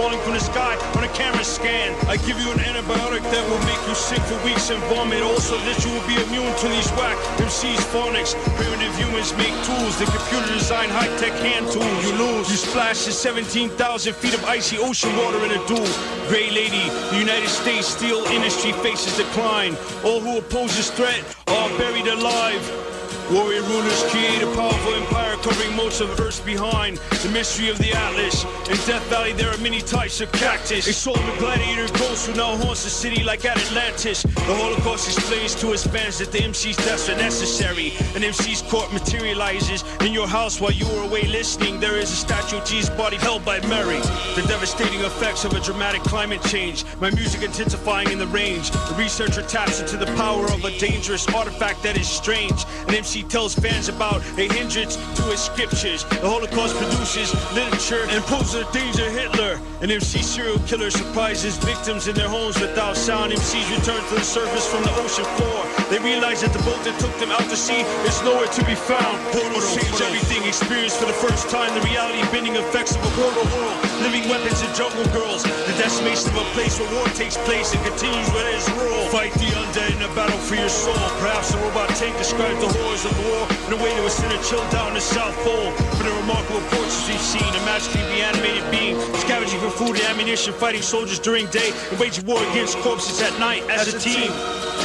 falling from the sky on a camera scan. I give you an antibiotic that will make you sick for weeks and vomit. Also that you will be immune to these whack MC's phonics. Primitive humans make tools. The computer design high-tech hand tools. You lose. You splash in 17,000 feet of icy ocean water in a duel. Gray lady, the United States steel industry faces decline. All who oppose this threat are buried alive. Warrior rulers create a powerful empire covering most of Earth behind. The mystery of the Atlas. In Death Valley there are many types of cactus. A soul of a gladiator ghost who now haunts the city like at Atlantis. The Holocaust explains to his fans that the MC's deaths are necessary. An MC's corpse materializes in your house while you are away listening. There is a statue of Jesus' body held by Mary. The devastating effects of a dramatic climate change. My music intensifying in the range. The researcher taps into the power of a dangerous artifact that is strange. An MC tells fans about a hindrance to his scriptures. The Holocaust produces literature and poses a danger Hitler. An MC serial killer surprises victims in their homes without sound. MCs return to the surface from the ocean floor. They realize that the boat that took them out to sea is nowhere to be found. Portals change everything. Experience for the first time the reality-bending effects of a portal world. Living weapons and jungle girls. The decimation of a place where war takes place and continues with its rule. Fight the undead in a battle for your soul. Perhaps the robot tank describes the horrors of the war in a way that would send a chill down the South Pole. For the remarkable portraits we've seen, a magically animated being scavenging for food and ammunition, fighting soldiers during day and waging war against corpses at night as a team.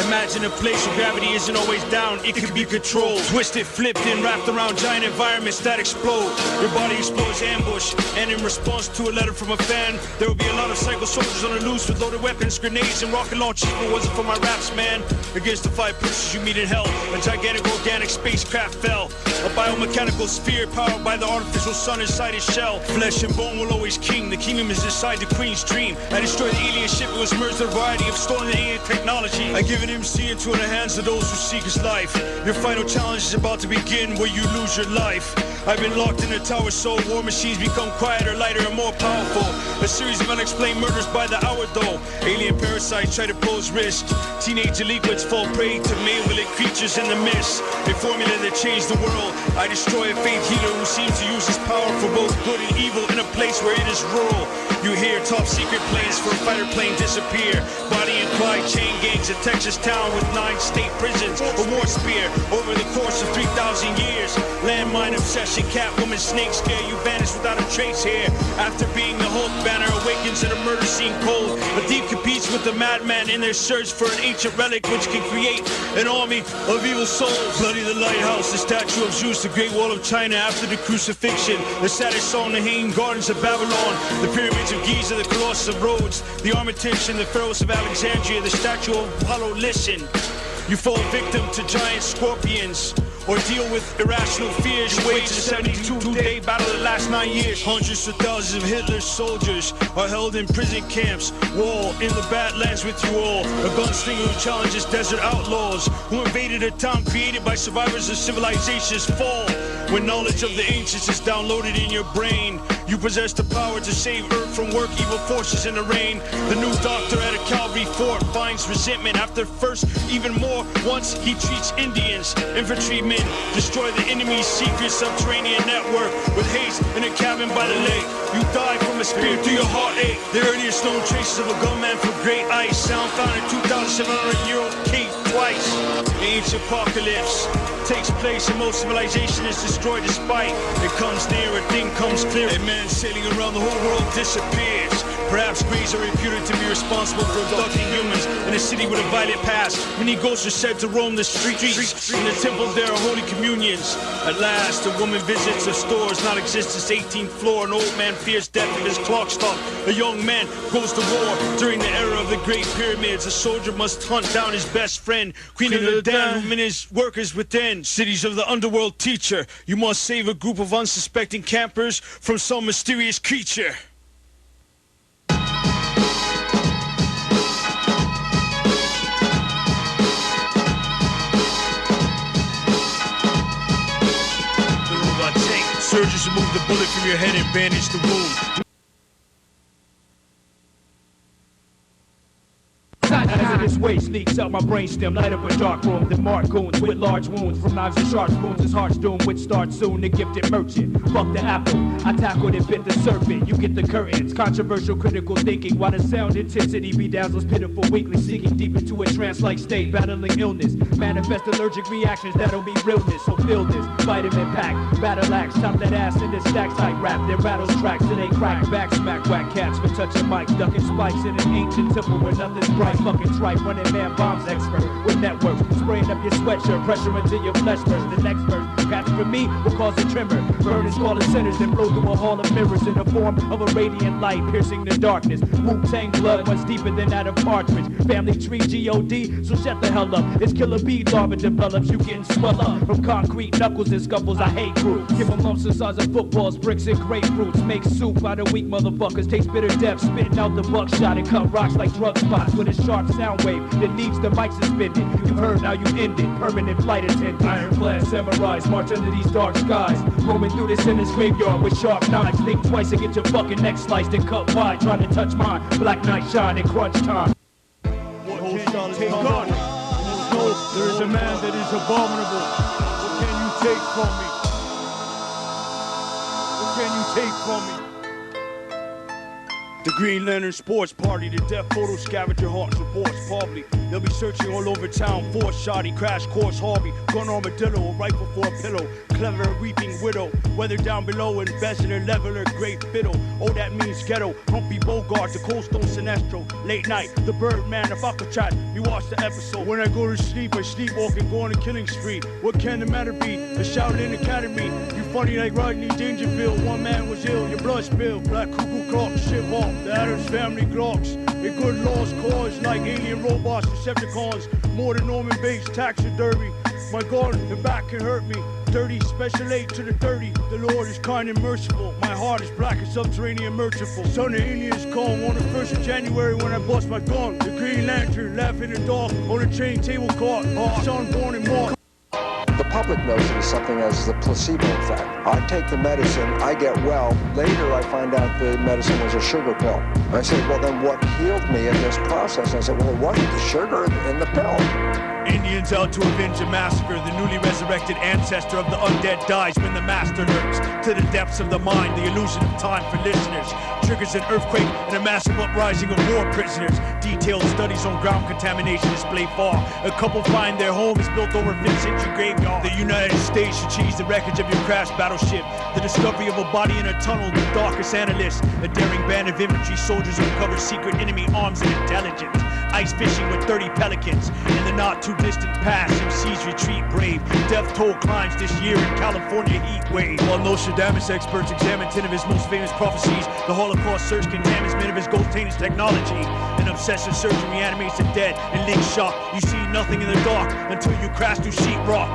Imagine a place where gravity isn't always down, it can be controlled. Twisted, flipped, and wrapped around giant environments that explode. Your body explores ambush, and in response to a letter from a fan, there will be a lot of psycho soldiers on the loose with loaded weapons, grenades, and rocket launchers. If it wasn't for my raps, man, against the 5 pushes you meet in hell, a gigantic organic spacecraft fell. A biomechanical sphere powered by the artificial sun inside its shell. Flesh and bone will always king. The kingdom is inside the queen's dream. I destroyed the alien ship. It was merged with a variety of stolen alien technology. I give an MC into the hands of those who seek his life. Your final challenge is about to begin where you lose your life. I've been locked in a tower so war machines become quieter, lighter, and more powerful. A series of unexplained murders by the hour though. Alien parasites try to pose risk. Teenage delinquents fall prey to malevolent creatures in the mist. A formula that changed the world. I destroy a faith healer who seems to use his power for both good and evil in a place where it is rural. You hear top secret plans for a fighter plane disappear. Bonnie and Clyde chain gangs in Texas town with 9 state prisons. A war spear over the course of 3,000 years. Landmine obsession, Catwoman, snake scare. You vanish without a trace here. After being the Hulk, Banner awakens in a murder scene cold. A thief competes with the madman in their search for an ancient relic which can create an army of evil souls. Bloody the lighthouse, the statue of Zeus, the Great Wall of China after the crucifixion. The saddest song, the Hanging Gardens of Babylon. The pyramids of Giza, the Colossus of Rhodes. The Armitage and the Pharaohs of Alexandria. The statue of Apollo, listen. You fall victim to giant scorpions or deal with irrational fears. You wage a 72-day battle that lasts 9 years. Hundreds of thousands of Hitler's soldiers are held in prison camps. War in the Badlands with you all. A gunslinger who challenges desert outlaws who invaded a town created by survivors of civilization's fall. When knowledge of the ancients is downloaded in your brain, you possess the power to save Earth from work evil forces in the rain. The new doctor at a cavalry fort finds resentment after first even more. Once he treats Indians, infantrymen, destroy the enemy's secret subterranean network with haste in a cabin by the lake. You die from a spear through your heartache. The earliest known traces of a gunman from Great Ice, sound found in 2,700-year-old cave twice. The ancient apocalypse takes place and most civilization is destroyed despite it comes near, a thing comes clear. A man sailing around the whole world disappears. Perhaps Greys are reputed to be responsible for abducting humans in a city with a violent past. Many ghosts are said to roam the streets. In the temples there are holy communions. At last, a woman visits a store does not exist. Its 18th floor. An old man fears death of his clock stop. A young man goes to war during the era of the Great Pyramids. A soldier must hunt down his best friend, Queen of the Damned, who menaces workers within. Cities of the underworld teacher. You must save a group of unsuspecting campers from some mysterious creature. Surgeons remove the bullet from your head and bandage the wound. Hazardous waste leaks out my brainstem, light up a dark room. Then mark goons with large wounds from knives and sharp spoons. His heart's doomed, which starts soon. The gifted merchant, fuck the apple. I tackled and bit the serpent. You get the curtains. Controversial, critical thinking. While the sound intensity bedazzles pitiful, weakly sinking deep into a trance-like state, battling illness. Manifest allergic reactions that'll be realness. So feel this, vitamin pack, battle axe, top that ass in this stack type rap. Their rattles tracks till they crack back, smack whack cats for touching mic, ducking spikes in an ancient temple where nothing's bright. Fucking tripe, running man bombs expert with networks, spraying up your sweatshirt, pressure until your flesh bursts. The next verse, cats for me will cause a tremor, burn as scarlet sinners, then blow through a hall of mirrors in the form of a radiant light piercing the darkness. Wu-Tang blood runs deeper than that of partridge. Family tree G.O.D. So shut the hell up. It's killer bee larva develops. You getting swell up from concrete knuckles and scuffles. I hate groups. Give them lumps the size of footballs, bricks and grapefruits. Make soup out of weak motherfuckers. Taste bitter death, spitting out the buckshot and cut rocks like drug spots with a sharp sound wave that leaves the mic suspended. You've heard, now you end it. Permanent flight attendant. Ironclad samurais march under these dark skies. Roaming through this endless graveyard with sharp knives. Think twice and get your fucking neck sliced and cut wide. Trying to touch mine. Black night shine and crunch time. There is a man that is abominable. What can you take from me? What can you take from me? The Green Lantern Sports Party, the Death Photo Scavenger Hunt reports probably. They'll be searching all over town for shoddy, crash course Harvey, gun armadillo, a rifle for a pillow, clever weeping widow, weather down below, ambassador leveler, great fiddle. Oh, that means ghetto, Humphrey Bogart, the Cold Stone Sinestro, late night, the Birdman of Alcatraz. You watch the episode. When I go to sleep, I sleepwalk and go on a killing spree. What can the matter be? The Shaolin Academy. You funny like Rodney Dangerfield. One man was ill, your blood spilled. Black cuckoo clock, shit walk. The Adams family glocks. A good lost cause like alien robots, Decepticons. More than Norman Bates, taxidermy. My God, the back can hurt me. 30, special 8 to the 30. The Lord is kind and merciful. My heart is black and subterranean merciful. Son of Indians come on the 1st of January when I bust my gun. The Green Lantern laughing in the dark on a train table cart. Son born in March. The public knows it as something as the placebo effect. I take the medicine, I get well. Later I find out the medicine was a sugar pill. I say, well then what healed me in this process? I said, well it wasn't the sugar in the pill. Indians out to avenge a massacre. The newly resurrected ancestor of the undead dies when the master lurks. To the depths of the mind, the illusion of time for listeners. Triggers an earthquake and a massive uprising of war prisoners. Detailed studies on ground contamination display far. A couple find their home is built over 5th century graveyard. The United States achieves the wreckage of your crashed battleship. The discovery of a body in a tunnel, the darkest analysts. A daring band of infantry soldiers uncover secret enemy arms and intelligence. Ice fishing with 30 pelicans. In the not too distant past, MCs retreat brave. Death toll climbs this year in California heat wave. While Nostradamus experts examine 10 of his most famous prophecies, the Holocaust search contaminates many of his ghost-tainted technology. An obsessive surgeon reanimates the dead in leak shock. You see nothing in the dark until you crash through sheetrock.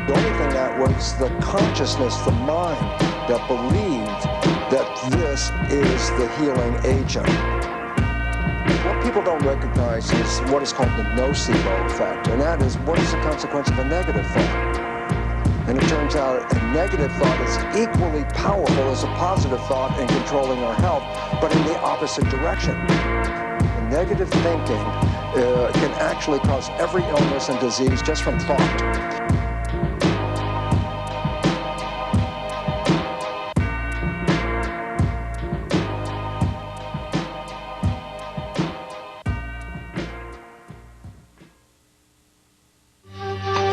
The only thing that was the consciousness, the mind, that believed that this is the healing agent. What people don't recognize is what is called the nocebo effect, and that is what is the consequence of a negative thought. And it turns out a negative thought is equally powerful as a positive thought in controlling our health, but in the opposite direction. Negative thinking can actually cause every illness and disease just from thought.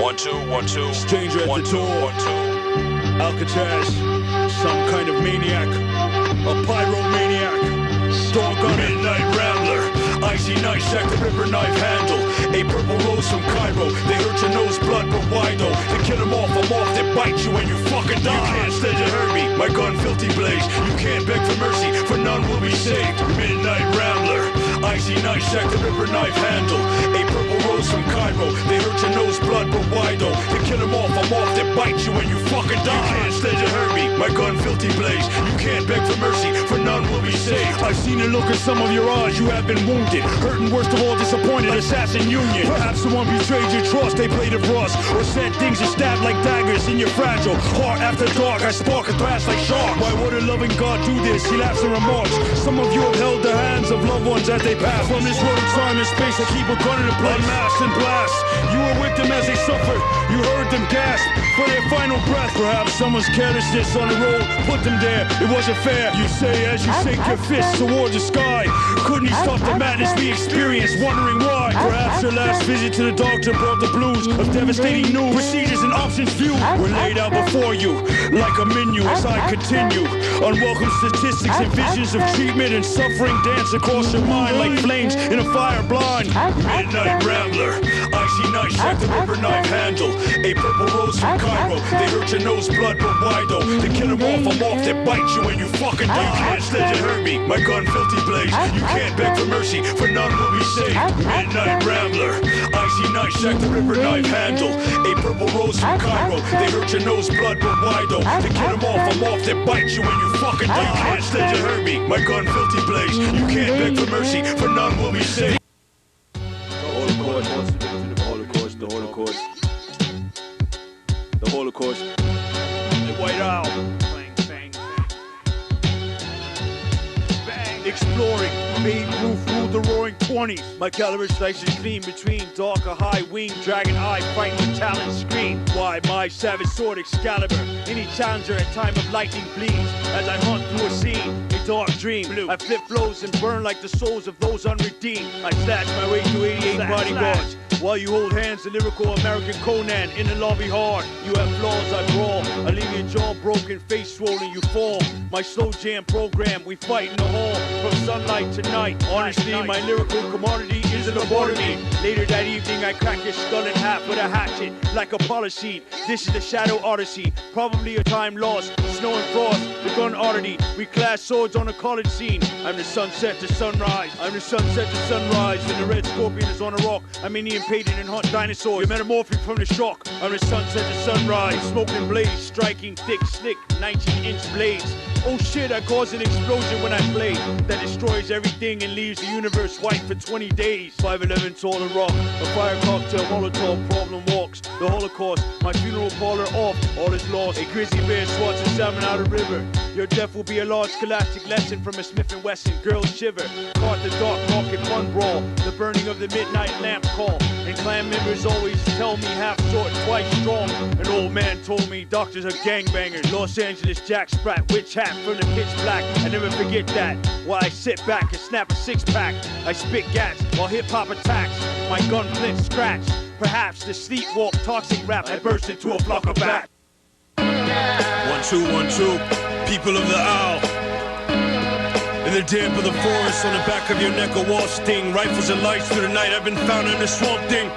1 2 1 2. Stranger at the door. 1 2. Alcatraz, some kind of maniac, a pyromaniac, dog on midnight rambler, icy night sack, the river knife handle, a purple rose from Cairo. They hurt your nose, blood, but why though? They kill them off, I'm off, they bite you and you fucking die. You can't stand to hurt me, my gun filthy blaze. You can't beg for mercy, for none will be saved. Midnight rambler, Icy night, shack the ripper knife handle. A purple rose from Cairo. They hurt your nose, blood, but why though? To kill them off, I'm off to bite you when you fucking die. You can't stand to hurt me, my gun filthy blaze. You can't beg for mercy, for none will be saved. I've seen the look in some of your eyes, you have been wounded. Hurting worst of all, disappointed, assassin union. Perhaps someone betrayed your trust, they played it for us. Or said things that stabbed like daggers in your fragile heart. After dark, I spark and thrash like sharks. Why would a loving God do this? He laughs and remarks. Some of you have held the hands of loved ones as they pass. From this world of time and space, I keep a gun in a place. Unmasked and blast. You were with them as they suffered. You heard them gasp for their final breath. Perhaps someone's carelessness on the road put them there. It wasn't fair. You say as you shake your fists towards the sky. Couldn't he stop the madness we experienced? Wondering why. Perhaps your last visit to the doctor brought the blues of devastating news. Procedures and options few were laid out before you like a menu as I continue. Unwelcome statistics and visions of treatment and suffering dance across your mind like flames in a fire blind. Midnight rambler, icy night, shack the ripper knife handle. A purple rose from Cairo. They hurt your nose, blood, but why though? To kill them off, I'm off to bite you when you fucking die. You can't stand to hurt me, my gun filthy blaze. You can't beg for mercy, for none will be saved. Midnight rambler, icy night, shack the ripper knife handle. A purple rose from Cairo. They hurt your nose, blood, but why though? To kill them off, I'm off to bite you when you fucking die. You can't stand to hurt me, my gun filthy blaze. You can't beg for mercy, for none will be saved. The Holocaust. The Holocaust. The White Owl. Bang, bang, bang. Bang. Exploring. Babe Ruth ruled the roaring 20s. My caliber slices clean between darker high wing, dragon eye, fighting with talent scream. Why my savage sword Excalibur? Any challenger at time of lightning bleeds. As I hunt through a scene, a dark dream. Blue. I flip flows and burn like the souls of those unredeemed. I slash my way through 88 bodyguards. While you hold hands, the lyrical American Conan in the lobby hard. You have flaws, I brawl. I leave your jaw broken, face swollen, you fall. My slow jam program, we fight in the hall. From sunlight to night. Honestly, my lyrical commodity is a lobotomy. Later that evening, I crack your skull in half with a hatchet, like a policy. This is the Shadow Odyssey, probably a time lost. Snow and frost, the gun oddity. We clash swords on a college scene. I'm the sunset to sunrise. I'm the sunset to sunrise. And the red scorpion is on a rock. I'm Indian painted and hunt dinosaurs. You're metamorphic from the shock. I'm the sunset to sunrise. Smoking blaze, striking thick, slick, 19-inch blades. Oh shit, I caused an explosion when I play that destroys everything and leaves the universe white for 20 days. 5'11" tall and rock, a fire cocktail, Molotov, problem walks. The Holocaust, my funeral parlor off, all is lost. A grizzly bear swats a salmon out of river. Your death will be a large scholastic lesson from a Smith & Wesson. Girls shiver, caught the dark market fun brawl. The burning of the midnight lamp call. And clan members always tell me half short, twice strong. An old man told me doctors are gangbangers. Los Angeles Jack Sprat, witch hat from the pitch black. I never forget that. While I sit back and snap a six-pack, I spit gats while hip-hop attacks. My gun flints scratch. Perhaps the sleepwalk toxic rap had burst into a flock of bats. 1, 2, 1, 2. People of the owl. In the damp of the forest, on the back of your neck, a wall sting. Rifles and lights through the night. I've been found in the swamp thing.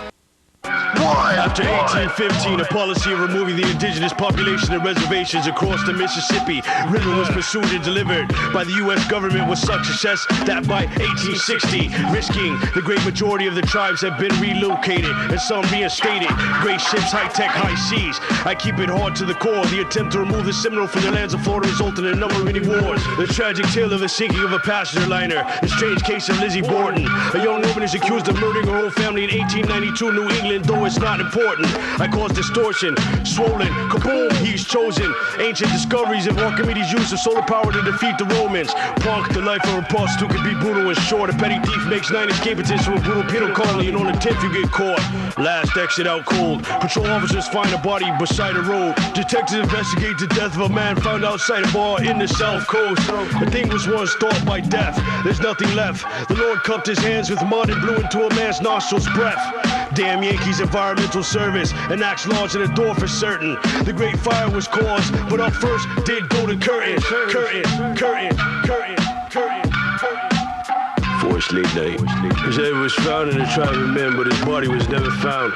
After 1815, a policy of removing the indigenous population of reservations across the Mississippi River was pursued and delivered by the U.S. government with such success that by 1860, risking the great majority of the tribes have been relocated and some reinstated. Great ships, high-tech, high seas. I keep it hard to the core. The attempt to remove the Seminole from the lands of Florida resulted in a number of many wars. The tragic tale of the sinking of a passenger liner. The strange case of Lizzie Borden. A young woman is accused of murdering her whole family in 1892 New England, though it's not important. I cause distortion, swollen, kaboom, he's chosen. Ancient discoveries of Archimedes' use of solar power to defeat the Romans. Punk, the life of a prostitute can be brutal and short. A petty thief makes 9 escape attempts from a brutal penal colony, and on the 10th you get caught. Last exit out cold. Patrol officers find a body beside a road. Detectives investigate the death of a man found outside a bar in the South Coast. The thing was once thought by death. There's nothing left. The Lord cupped his hands with mud and blew into a man's nostrils breath. Damn Yankees Environmental Service enacts laws in the door for certain. The Great Fire was caused, but up first did go to curtain. Forced late night. His head was found in a tribe of men, but his body was never found.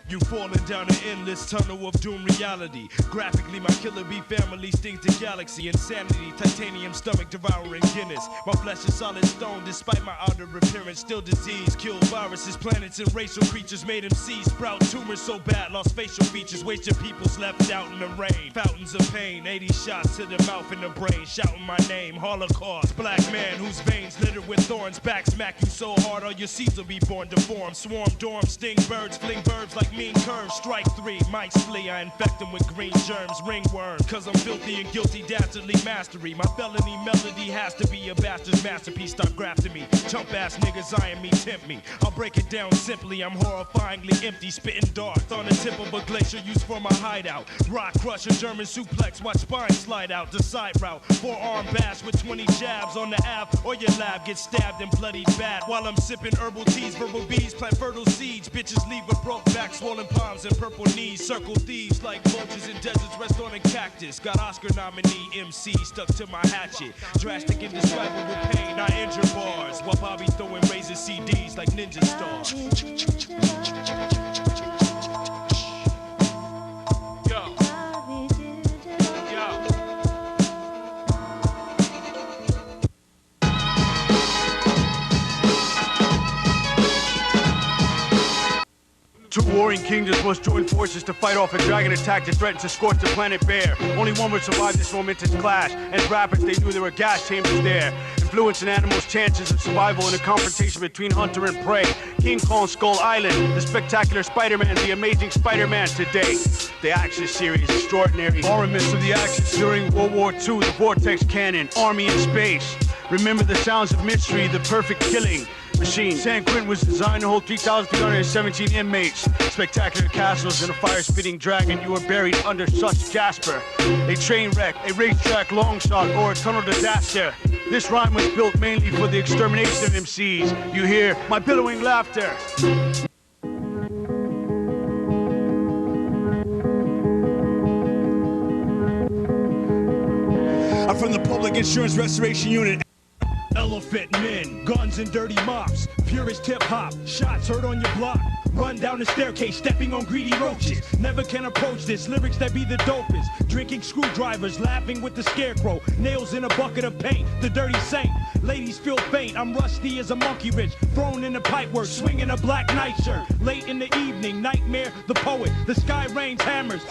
You falling down an endless tunnel of doom reality. Graphically, my killer bee family stings the galaxy. Insanity, titanium stomach devouring Guinness. My flesh is solid stone despite my outer appearance. Still disease, kill viruses, planets, and racial creatures. Made them see sprout tumors so bad, lost facial features. Wasted peoples left out in the rain. Fountains of pain, 80 shots to the mouth and the brain. Shouting my name, Holocaust. Black man whose veins littered with thorns. Back smack you so hard all your seeds will be born deformed. Swarm, dorm, sting birds, fling verbs like mean curves. Strike 3, mice flee, I infect them with green germs. Ringworm, cause I'm filthy and guilty, dastardly mastery. My felony melody has to be a bastard's masterpiece. Stop grafting me, chump ass niggas eyeing me, tempt me. I'll break it down simply, I'm horrifyingly empty. Spitting dark on the tip of a glacier used for my hideout. Rock crusher, German suplex, watch spine slide out. The side route, forearm bash with 20 jabs on the ab. Or your lab gets stabbed and bloodied bad. While I'm sipping herbal teas, verbal bees plant fertile seeds. Bitches leave with broke back, swollen palms and purple knees. Circle thieves like vultures in deserts, rest on a cactus. Got Oscar nominee MC stuck to my hatchet. Drastic indescribable pain, I injure bars. While Bobby throwing razor CDs like Ninja Stars. Two warring kingdoms must join forces to fight off a dragon attack that threatens to scorch the planet bare. Only one would survive this momentous clash. As rapids, they knew there were gas chambers there, influencing animals' chances of survival in a confrontation between hunter and prey. King Kong Skull Island, the spectacular Spider-Man, the amazing Spider-Man today. The action series, extraordinary armaments of the Axis during World War II, the Vortex Cannon, Army in Space. Remember the sounds of mystery, the perfect killing machine. San Quentin was designed to hold 3,317 inmates. Spectacular castles and a fire-spitting dragon. You were buried under such Jasper. A train wreck, a racetrack long shot, or a tunnel disaster. This rhyme was built mainly for the extermination of MCs. You hear my billowing laughter. I'm from the Public Insurance Restoration Unit. Elephant men, guns and dirty mops, purest hip-hop, shots heard on your block. Run down the staircase, stepping on greedy roaches. Never can approach this, lyrics that be the dopest. Drinking screwdrivers, laughing with the scarecrow. Nails in a bucket of paint, the dirty saint. Ladies feel faint, I'm rusty as a monkey wrench. Thrown in the pipework, swinging a black nightshirt. Late in the evening, Nightmare the poet. The sky rains hammers.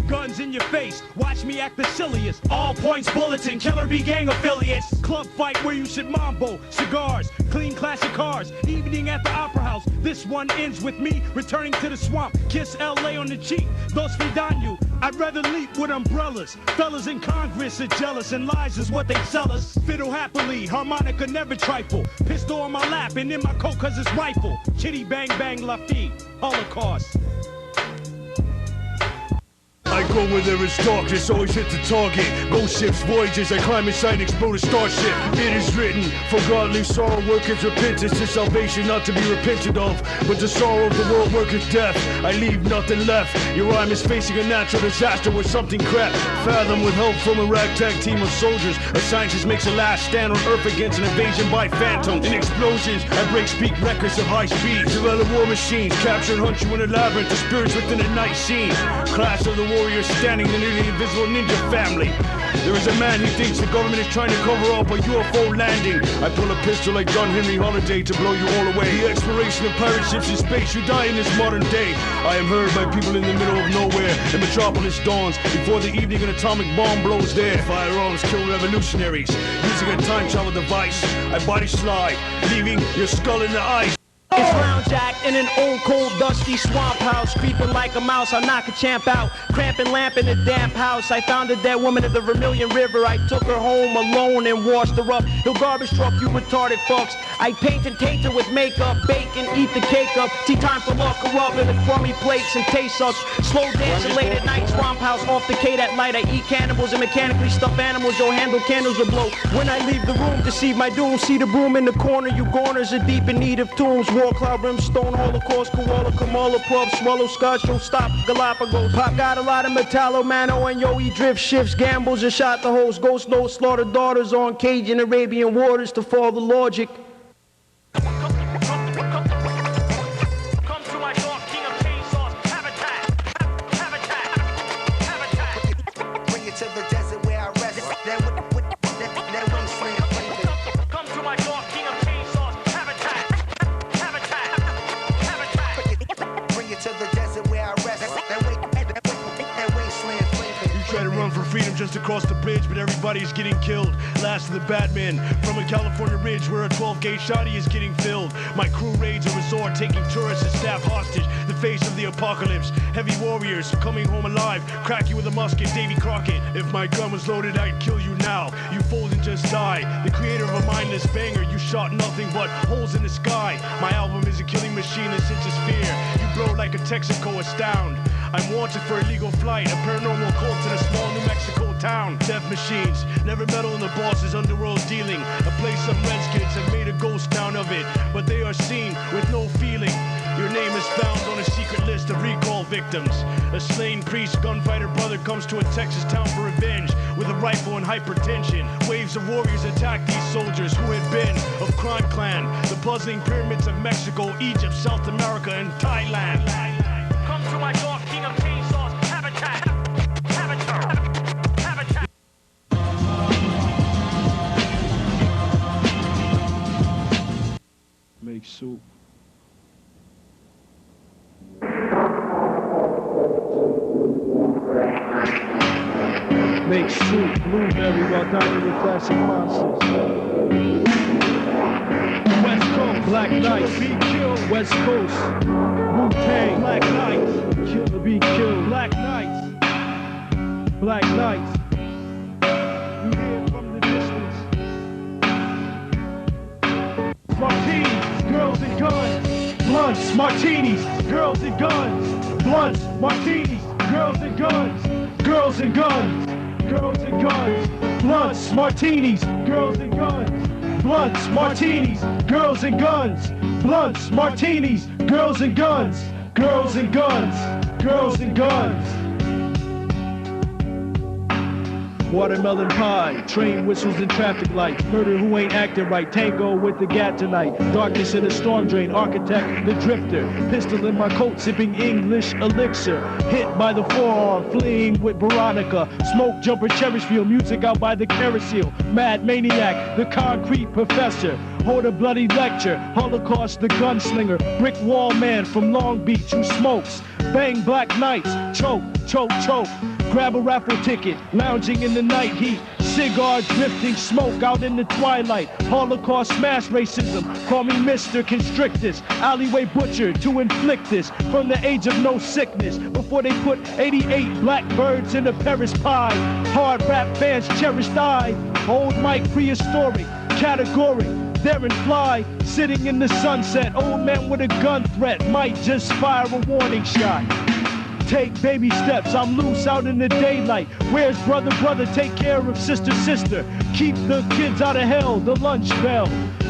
Guns in your face, watch me act the silliest. All points bulletin, Killer Bee gang affiliates. Club fight where you should mambo. Cigars, clean classic cars. Evening at the Opera House. This one ends with me returning to the swamp. Kiss LA on the cheek, Dos Vidanu. I'd rather leap with umbrellas. Fellas in Congress are jealous and lies is what they sell us. Fiddle happily, harmonica never trifle. Pistol on my lap and in my coat cause it's rifle. Chitty bang bang Lafitte, Holocaust. I go where there is darkness, always hit the target. Ghost ships, voyages, I climb inside and explode a starship. It is written, for godly sorrow worketh repentance to salvation not to be repented of. But the sorrow of the world worketh death, I leave nothing left. Your rhyme is facing a natural disaster where something crept. Fathom with help from a ragtag team of soldiers. A scientist makes a last stand on Earth against an invasion by phantoms. In explosions, I break speak records of high speed. Develop war machines, capture and hunt you in a labyrinth. The spirits within a night scene. Clash of the warriors standing, the nearly invisible ninja family. There is a man who thinks the government is trying to cover up a UFO landing. I pull a pistol like John Henry Holiday to blow you all away. The exploration of pirate ships in space, you die in this modern day. I am heard by people in the middle of nowhere. The metropolis dawns before the evening an atomic bomb blows there. Firearms kill revolutionaries. Using a time travel device, I body slide, leaving your skull in the ice. It's Brown Jack in an old, cold, dusty swamp house. Creeping like a mouse, I knock a champ out. Cramping lamp in a damp house. I found a dead woman in the Vermilion River. I took her home alone and washed her up. He'll garbage truck, you retarded fucks. I paint and taint her with makeup. Bake and eat the cake up. Tea time for luck, her up in the crummy plates and taste sucks. Slow dancing late at night, swamp house off the Cape at light. I eat cannibals and mechanically stuff animals. Your handle candles will blow. When I leave the room to see my doom, see the broom in the corner. You goners are deep in need of tombs. Warcloud, brimstone, Holocaust, Koala, Kamala, Pub, Swallow, Scotch, Show, Stop, Galapagos. Pop got a lot of Metallo, Mano, and yo, he drift shifts, gambles, and shot the host. Ghost notes, slaughter daughters on Cajun Arabian waters to fall the logic. Come to my dark king of freedom just across the bridge, but everybody's getting killed. Last of the Batman from a California ridge where a 12-gauge shotty is getting filled. My crew raids a resort, taking tourists and staff hostage. The face of the apocalypse. Heavy warriors coming home alive. Crack you with a musket, Davy Crockett. If my gun was loaded, I'd kill you now. You fold and just die. The creator of a mindless banger. You shot nothing but holes in the sky. My album is a killing machine that senses fear. You blow like a Texaco astound. I'm wanted for illegal flight, a paranormal cult in a small New Mexico town. Death machines, never meddle in the boss's underworld dealing. A place some redskins have made a ghost town of it, but they are seen with no feeling. Your name is found on a secret list of recall victims. A slain priest, gunfighter brother comes to a Texas town for revenge with a rifle and hypertension. Waves of warriors attack these soldiers who had been of Crime Clan. The puzzling pyramids of Mexico, Egypt, South America, and Thailand. Come to my door, king of chainsaws, habitat. Make soup. Make soup, blueberry while dining with classic monsters. West Coast, Black Knights, be killed. West Coast, Wu-Tang, Black Knights, killer be killed. Black Knights, Black Knights. You hear from the distance. Martinis, girls and guns. Blunts, martinis, girls and guns. Blunts, martinis, girls and guns. Girls and guns. Girls and guns, blunts, martinis, girls and guns. Blunts, martinis, girls and guns. Blunts, martinis, girls and guns. Girls and guns, girls and guns. Watermelon pie, train whistles and traffic lights. Murder who ain't acting right, tango with the gat tonight. Darkness in a storm drain, architect, the drifter. Pistol in my coat, sipping English elixir. Hit by the forearm, fleeing with Veronica. Smoke jumper, Cherishfield, music out by the carousel. Mad maniac, the concrete professor. Hold a bloody lecture, Holocaust, the gunslinger. Brick wall man from Long Beach who smokes. Bang Black Knights, choke, choke, choke. Grab a raffle ticket, lounging in the night heat. Cigar drifting, smoke out in the twilight. Holocaust smash racism, call me Mr. Constrictus. Alleyway butcher to inflict this from the age of no sickness. Before they put 88 blackbirds in a Paris pie. Hard rap fans cherished I. Old Mike prehistoric, category. Darren Fly, sitting in the sunset. Old man with a gun threat, might just fire a warning shot. Take baby steps, I'm loose out in the daylight. Where's brother, brother, take care of sister, sister. Keep the kids out of hell, the lunch bell.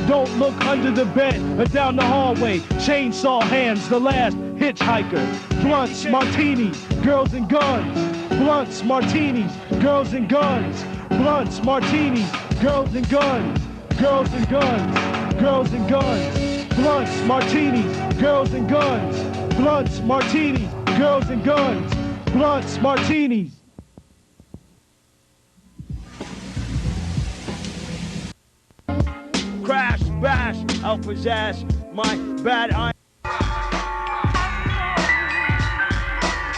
Don't look under the bed or down the hallway. Chainsaw hands, the last hitchhiker. Blunts, martinis, girls and guns. Blunts, martinis, girls and guns. Blunts, martinis, girls and guns. Girls and guns, girls and guns. Blunts, martinis, girls and guns. Blunts, martinis, girls and guns. Blunts, martinis. Crash, bash, I'll possess my bad eye.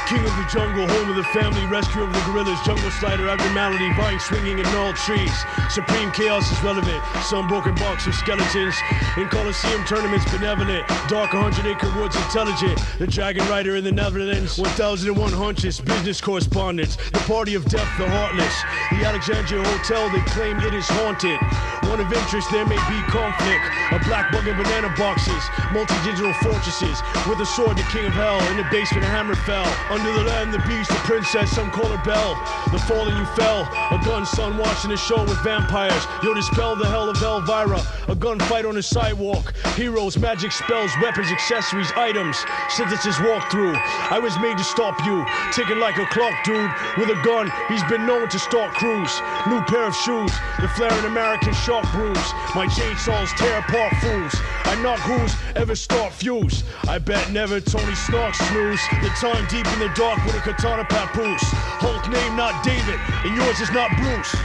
King of the jungle, home of the family, rescue of the gorillas, jungle slider, abnormality, vine swinging in gnarled trees. Supreme chaos is relevant, some broken box of skeletons. In Coliseum tournaments, benevolent, dark 100-acre woods, intelligent. The dragon rider in the Netherlands, 1001 hunches, business correspondence. The party of death, the heartless. The Alexandria Hotel, they claim it is haunted. One of interest, there may be conflict. A black bug in banana boxes, multi-digital fortresses. With a sword, the king of hell, in the basement, a hammer fell. Under the land, the beast, the princess, some call her Belle. The fallen you fell, a gun son watching a show with vampires. You'll dispel the hell of Elvira. A gunfight on the sidewalk. Heroes, magic spells, weapons, accessories, items. Sentences walk through. I was made to stop you. Ticking like a clock, dude. With a gun, he's been known to stalk crews. New pair of shoes, the flaring American shark brews. My chainsaws tear apart fools. I knock who's ever start fuse. I bet never Tony Stark snooze. The time deep in the dark with a katana papoose. Hulk name not David, and yours is not Bruce.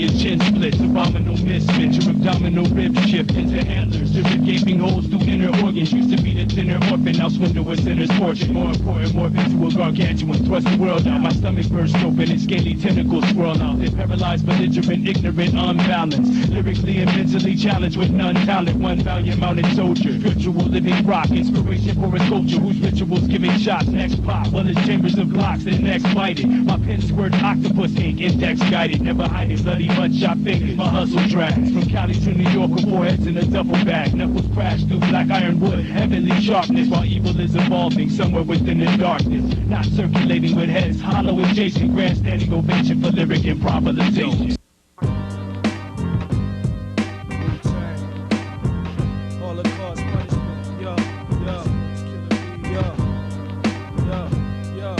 your chin splits, abominable misfits, your abdominal rib shift into antlers, different gaping holes through inner organs. Used to be the thinner orphan, now swindle a sinner's fortune. More important, morph into a gargantuan, thrust the world out. My stomach burst open and scaly tentacles swirl out. They're paralyzed, belligerent, ignorant, unbalanced, lyrically and mentally challenged with none talent. One valiant mounted soldier, spiritual living rock, inspiration for a culture whose rituals giving shots. Next pop, well as chambers of blocks, the next bited. My pen squirt octopus ink, index guided, never hiding bloody bloodshot fingers. My hustle drags from Cali to New York with 4 heads in a duffel bag. Knuckles crash through black iron wood, heavenly sharpness, while evil is evolving somewhere within the darkness. Not circulating with heads hollow adjacent, grandstanding ovation for lyric improvisation. Holocaust punishment, yo, yo, yo, yo, yo.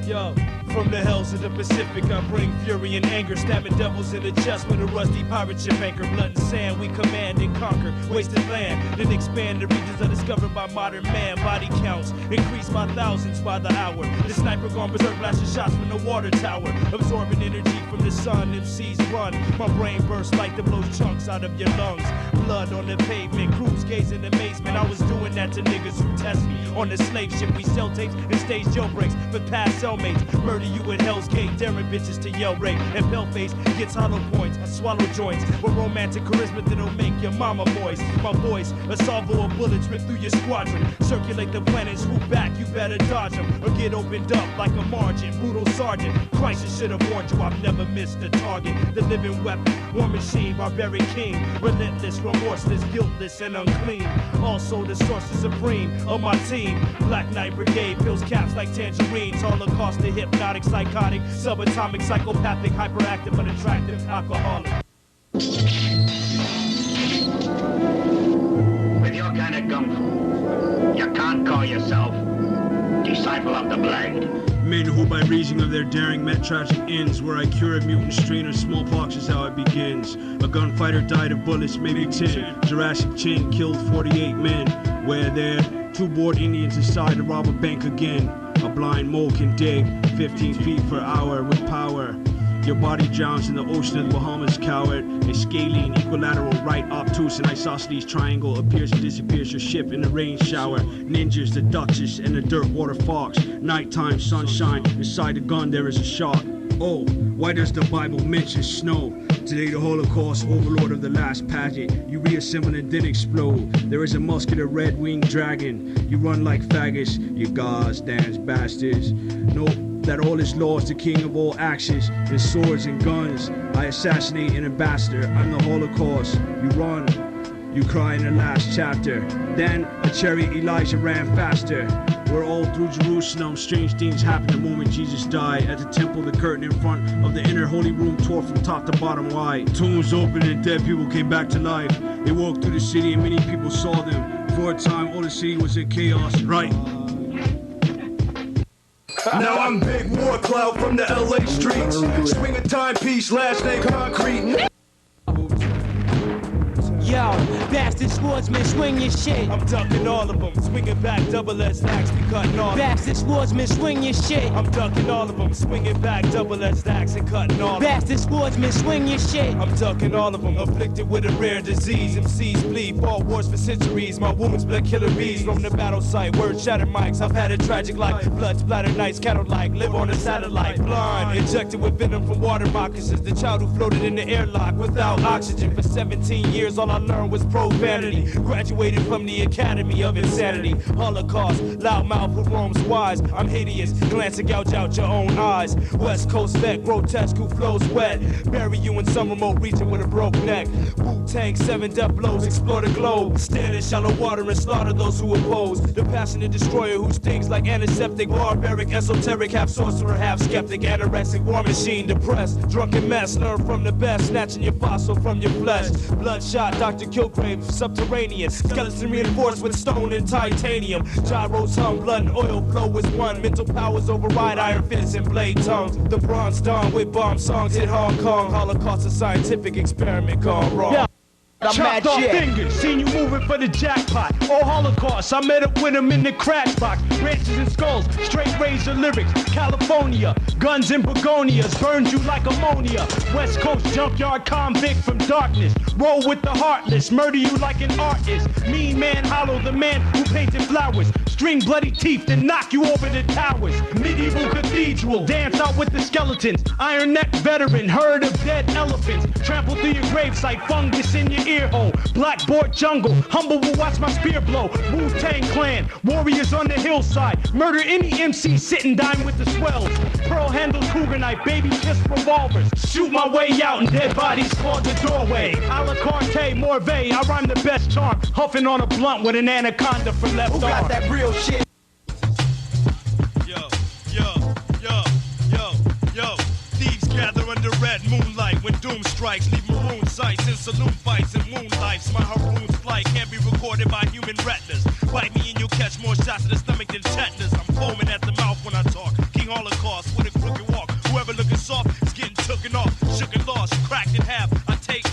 Yo, from the hells of the Pacific, I bring fury and anger, stabbing devils in the chest with a rusty pirate ship anchor. Blood and sand, we command and conquer wasted land, then expand the regions undiscovered by modern man. Body counts increase by thousands by the hour. The sniper gone berserk, blasting shots from the water tower, absorbing energy from the sun. MCs run, my brain bursts like the blows chunks out of your lungs. Blood on the pavement, crews gaze in amazement. I was doing that to niggas who test me on the slave ship. We sell tapes and stage jailbreaks for past cellmates. Murder you at Hell's Gate, daring bitches to yell rape. And Bellface gets hollow points, I swallow joints with romantic charisma that'll make your mama moist. My voice, a salvo of bullets rip through your squadron. Circulate the planets, who back, you better dodge them or get opened up like a margin. Brutal sergeant, crisis should have warned you, I've never missed a target. The living weapon, war machine, barbaric king, relentless, remorseless, guiltless, and unclean. Also the source is supreme of my team. Black Knight Brigade fills caps like tangerines. Holocaust, the hypnotic, psychotic, subatomic, psychopathic, hyperactive, unattractive, alcoholic. With your kind of kung fu, you can't call yourself disciple of the blade. Men who by reason of their daring met tragic ends, where I cure a mutant strain of smallpox is how it begins. A gunfighter died of bullets, maybe 10. Jurassic chin killed 48 men. Where there 2 bored Indians decide to rob a bank again. A blind mole can dig 15 feet per hour with power. Your body drowns in the ocean of the Bahamas, coward. A scalene, equilateral, right, obtuse, and isosceles triangle appears and disappears your ship in the rain shower. Ninjas, the Duchess, and the dirt water fox. Nighttime, sunshine, inside the gun there is a shark. Oh, why does the Bible mention snow? Today the Holocaust, overlord of the last pageant. You reassemble and then explode. There is a muscular red-winged dragon. You run like faggots, you gods, dance bastards. No, that all is lost, the king of all axes, and swords and guns. I assassinate an ambassador, I'm the Holocaust. You run, you cry in the last chapter. Then a cherry Elijah ran faster. We're all through Jerusalem, strange things happened the moment Jesus died. At the temple, the curtain in front of the inner holy room tore from top to bottom wide. Tombs opened and dead people came back to life. They walked through the city and many people saw them. For a time, all the city was in chaos, right? Now I'm Big Warcloud from the LA streets. Swing a timepiece, last name concrete. Yo, bastard swordsman, swing your shit. I'm ducking all of them, swinging back, double-edged axe, we cutting all of them. Bastard swordsman, swing your shit. I'm ducking all of them, swinging back, double-edged axe and cutting all of them. Bastard swordsman, swing your shit. I'm ducking all of them, afflicted with a rare disease. MCs bleed, fought wars for centuries. My woman's blood killer bees from the battle site. Words shattered mics, I've had a tragic life. Blood splattered nights, cattle like, live on a satellite. Blind, injected with venom from water moccasins. The child who floated in the airlock without oxygen. For 17 years, all I learned was profanity. Graduated from the Academy of Insanity. Holocaust, loudmouth who roams wise. I'm hideous, glance to gouge out your own eyes. West Coast vet, grotesque who flows wet. Bury you in some remote region with a broke neck. Wu-Tang, 7 death blows, explore the globe. Stand in shallow water and slaughter those who oppose. The passionate destroyer who stings like antiseptic, barbaric, esoteric, half sorcerer, half skeptic, anorexic, war machine, depressed, drunken mess. Learn from the best, snatching your fossil from your flesh. Bloodshot, Dr. Kilgrave, subterranean, skeleton reinforced with stone and titanium. Gyros hum, blood and oil flow is one. Mental powers override iron fists and blade tongues. The Bronze Dawn with bomb songs hit Hong Kong. Holocaust, a scientific experiment gone wrong. Chopped off fingers, seen you moving for the jackpot. Oh, Holocaust, I met up with him in the crack box. Ranches and skulls, straight razor lyrics. California, guns and begonias, burns you like ammonia. West Coast junkyard convict from darkness. Roll with the heartless, murder you like an artist. Mean man, hollow the man who painted flowers. String bloody teeth and knock you over the towers. Medieval cathedral, dance out with the skeletons. Iron neck veteran, herd of dead elephants. Trample through your gravesite, fungus in your ear hole. Blackboard jungle, humble will watch my spear blow. Wu-Tang Clan, warriors on the hillside. Murder any MC, sit and dine with the swells. Pearl handles, cougar knife, baby kiss revolvers. Shoot my way out and dead bodies claw the doorway. A la carte, Morvay, I rhyme the best charm. Huffing on a blunt with an anaconda for left arm. Who got that real shit? Yo, thieves gather under red moonlight when doom strikes, leave maroon sights in saloon fights and moonlights. My Haroon's flight can't be recorded by human retinas. Bite me and you'll catch more shots to the stomach than tetanus. I'm foaming at the mouth when I talk. King Holocaust with a crooked walk. Whoever looking soft is getting tooken off. Shook and lost, cracked in half. I take.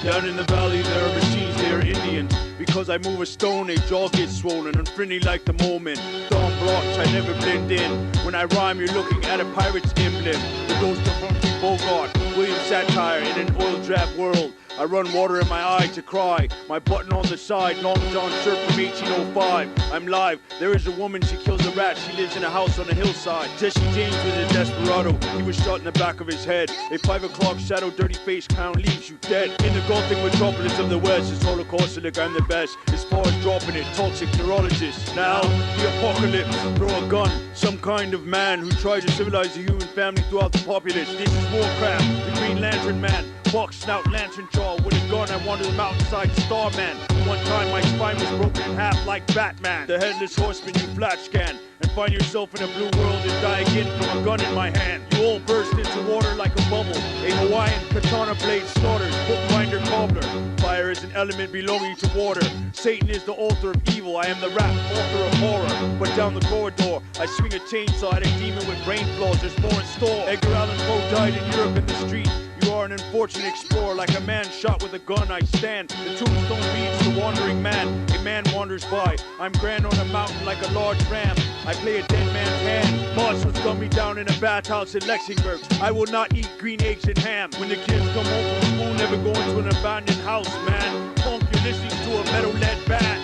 Down in the valley there are machines, they are Indians. Because I move a stone, a jaw gets swollen. Unfriendly like the moment. Dawn blocks, I never blend in. When I rhyme, you're looking at a pirate's emblem. The ghost of Humphrey Bogart, William Satire in an oil draft world. I run water in my eye to cry. My button on the side, Long John shirt from 1805. I'm live, there is a woman, she kills a rat. She lives in a house on a hillside. Jesse James was a desperado, he was shot in the back of his head. A 5 o'clock shadow, dirty face clown leaves you dead. In the golfing metropolis of the West, it's Holocaust, like I'm the best. As far as dropping it, toxic neurologist. Now, the apocalypse, throw a gun. Some kind of man who tried to civilize the human family throughout the populace. This is Warcraft, the Green Lantern Man. Box snout, lantern jaw, with a gun I wandered the mountainside Starman. One time my spine was broken in half like Batman. The headless horseman you flash scan and find yourself in a blue world and die again from a gun in my hand. You all burst into water like a bubble. A Hawaiian katana blade slaughtered, bookbinder cobbler. Fire is an element belonging to water. Satan is the author of evil. I am the rap author of horror. But down the corridor, I swing a chainsaw at a demon with brain flaws. There's more in store. Edgar Allan Poe died in Europe in the street. You are an unfortunate explorer, like a man shot with a gun I stand. The tombstone reads the wandering man. A man wanders by. I'm grand on a mountain like a large ram. I play a dead man's hand. Boss was gun me down in a bathhouse in Lexingburg. I will not eat green eggs and ham. When the kids come home from school, never go into an abandoned house, man. Punk, you're listening to a metal lead band.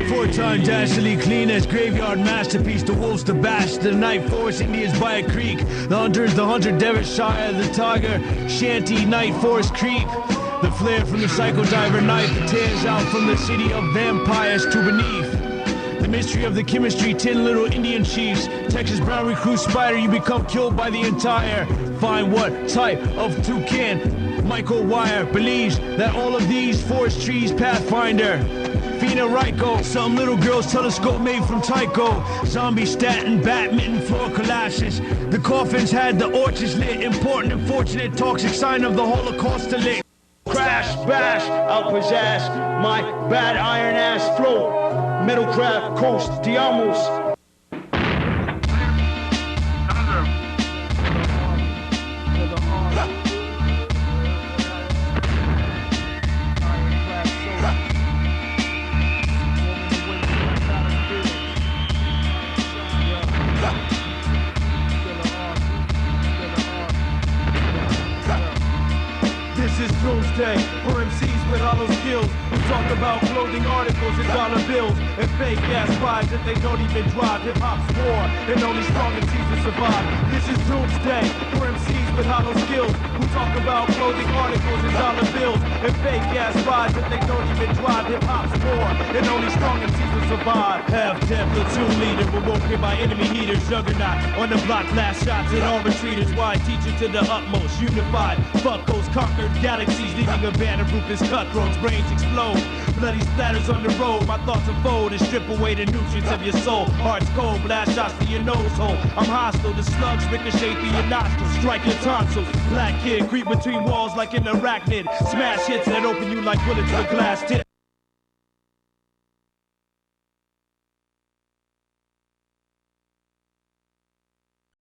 Four-time dastardly clean as graveyard masterpiece. The wolves to bash, the night forest Indians by a creek. The hunters, the hunter Derbyshire, the tiger shanty night forest creek. The flare from the psycho diver knife tears out from the city of vampires to beneath. The mystery of the chemistry, 10 little Indian chiefs. Texas brown recruit spider, you become killed by the entire. Find what type of toucan. Michael Wire believes that all of these forest trees pathfinder. Fina Ryko, some little girl's telescope made from Tycho. Zombie statin, badminton, floor collages. The coffins had the orchards lit. Important and fortunate, toxic sign of the Holocaust to lit. Crash, bash, outpossess my bad iron ass flow. Metalcraft, coast, Diamos. Doomsday for MCs with hollow skills who talk about clothing articles and dollar bills and fake ass vibes that they don't even drive. Hip hop's war and only strong MCs will survive. This This is doomsday for MCs with hollow skills who talk about clothing articles and dollar bills and fake ass rides that they don't even drive. Hip-hop's war, and only strong MCs will survive. Half-dead platoon leader, we're woken by enemy heaters. Juggernaut on the block, last shots and all retreaters. Why teach it to the utmost, unified. Fuckos conquered galaxies, leaving a band of ruthless cutthroats. Brains explode, bloody splatters on the road. My thoughts unfold and strip away the nutrients of your soul. Heart's cold, blast shots to your nose hole. I'm hostile, the slugs ricochet through your nostrils, strike your tonsils. Black kid creep between walls like an arachnid. Smash hits that open you like bullets with glass tips.